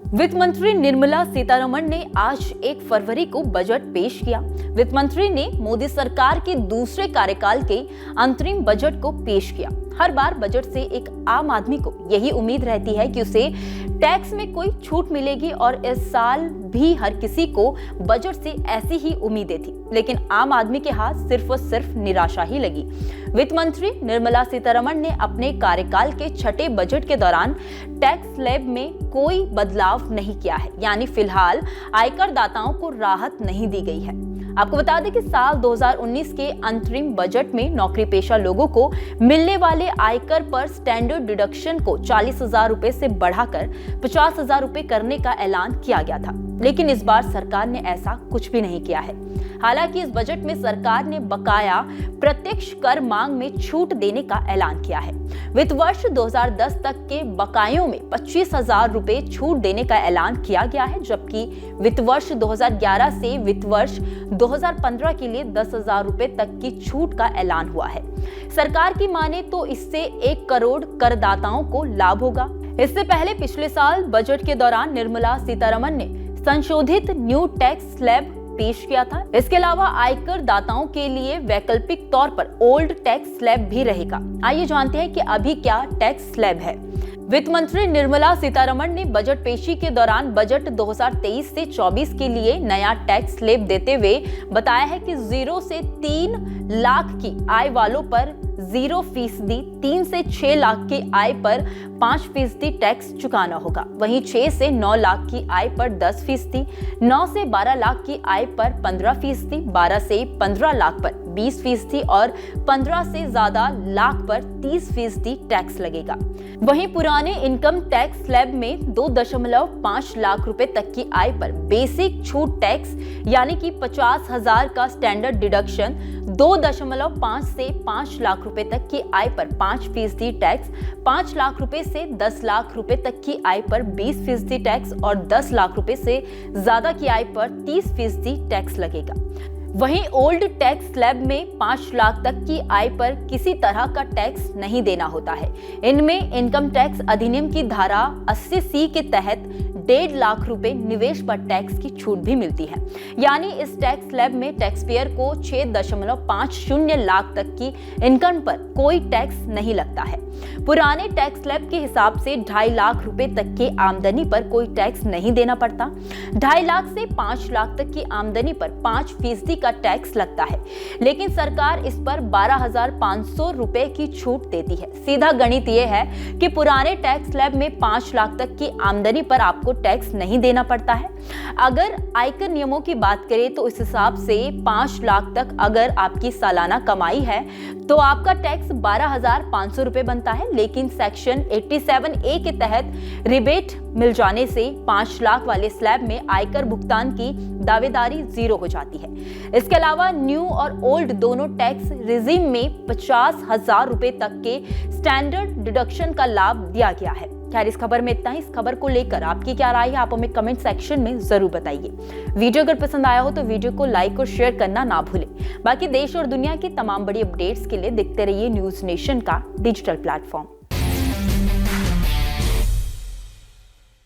वित्त मंत्री निर्मला सीतारमण ने आज 1 फरवरी को बजट पेश किया। वित्त मंत्री ने मोदी सरकार के दूसरे कार्यकाल के अंतरिम बजट को पेश किया। हर बार बजट से एक आम आदमी को यही उम्मीद रहती है कि उसे टैक्स में कोई छूट मिलेगी और इस साल भी हर किसी को बजट से ऐसी ही उम्मीदें थी, लेकिन आम आदमी के हाथ सिर्फ और सिर्फ निराशा ही लगी। वित्त मंत्री निर्मला सीतारमण ने अपने कार्यकाल के छठे बजट के दौरान टैक्स स्लैब में कोई बदलाव नहीं किया है, यानी फिलहाल आयकर दाताओं को राहत नहीं दी गई है। आपको बता दें कि साल 2019 के अंतरिम बजट में नौकरी पेशा लोगों को मिलने वाले आयकर पर स्टैंडर्ड डिडक्शन को 40,000 रुपए से बढ़ाकर 50,000 रुपए करने का ऐलान किया गया था, लेकिन इस बार सरकार ने ऐसा कुछ भी नहीं किया है। हालांकि इस बजट में सरकार ने बकाया प्रत्यक्ष कर मांग में छूट देने का ऐलान किया है। वित्त वर्ष 2010 तक के बकायों में 25,000 रुपए छूट देने का ऐलान किया गया है, जबकि वित्त वर्ष 2011 से वित्त वर्ष 2015 के लिए 10,000 रुपए तक की छूट का ऐलान हुआ है। सरकार की माने तो इससे 1 करोड़ करदाताओं को लाभ होगा। इससे पहले पिछले साल बजट के दौरान निर्मला सीतारमण ने संशोधित न्यू टैक्स स्लैब पेश किया था। इसके अलावा आयकर दाताओं के लिए वैकल्पिक तौर पर ओल्ड टैक्स स्लैब भी रहेगा। आइए जानते हैं कि अभी क्या टैक्स स्लैब है। वित्त मंत्री निर्मला सीतारमण ने बजट पेशी के दौरान बजट 2023 से 24 के लिए नया टैक्स स्लैब देते हुए बताया है कि 0 से 3 लाख की आय वालों पर 0%, 3 से 6 लाख की आय पर 5% टैक्स चुकाना होगा। वहीं 6 से 9 लाख की आय पर 10%, 9 से 12 लाख की आय पर 15%, 12 से 15 लाख पर 20% और 15 से ज्यादा लाख पर 30% टैक्स लगेगा। वहीं पुराने इनकम टैक्स स्लैब में 2.5 लाख रुपए तक की आय पर बेसिक छूट टैक्स यानी कि 50,000 का स्टैंडर्ड डिडक्शन, 2.5 से 5 लाख रुपए तक की आय पर 5% टैक्स, 5 लाख रुपए से 10 लाख रुपए तक की आय पर 20% टैक्स और 10 लाख रुपए से ज्यादा की आय पर 30% टैक्स लगेगा। वहीं ओल्ड टैक्स स्लैब में 5 लाख तक की आय पर किसी तरह का टैक्स नहीं देना होता है। इनमें इनकम टैक्स अधिनियम की धारा 80C के तहत 1.5 लाख रुपए निवेश पर टैक्स की छूट भी मिलती है, यानी इस टैक्स स्लैब में टैक्स पेयर को 6.50 लाख तक की इनकम पर कोई टैक्स नहीं लगता है। पुराने टैक्स स्लैब के हिसाब से 2.5 लाख रुपए तक की आमदनी पर कोई टैक्स नहीं देना पड़ता। 2.5 लाख से 5 लाख तक की आमदनी पर 5% का टैक्स लगता है, लेकिन सरकार इस पर 12,500 रुपए की छूट देती है। सीधा गणित यह है कि पुराने टैक्स स्लैब में 5 लाख तक की आमदनी पर आपको टैक्स नहीं देना पड़ता है। अगर आयकर नियमों की बात करें तो इस हिसाब से 5 लाख तक अगर आपकी सालाना कमाई है तो आपका टैक्स 12,500 रुपए बनता है, लेकिन सेक्शन 87A के तहत रिबेट मिल जाने से 5 लाख वाले स्लैब में आयकर भुगतान की दावेदारी 0 हो जाती है। इसके अलावा न्यू और ओल्ड दोनों टैक्स रिजीम में 50,000 रुपए तक के स्टैंडर्ड डिडक्शन का लाभ दिया गया है। खैर, इस खबर में इतना ही। इस खबर को लेकर आपकी क्या राय है, आप हमें कमेंट सेक्शन में जरूर बताइए। वीडियो अगर पसंद आया हो तो वीडियो को लाइक और शेयर करना ना भूलें। बाकी देश और दुनिया की तमाम बड़ी अपडेट्स के लिए देखते रहिए न्यूज नेशन का डिजिटल प्लेटफॉर्म।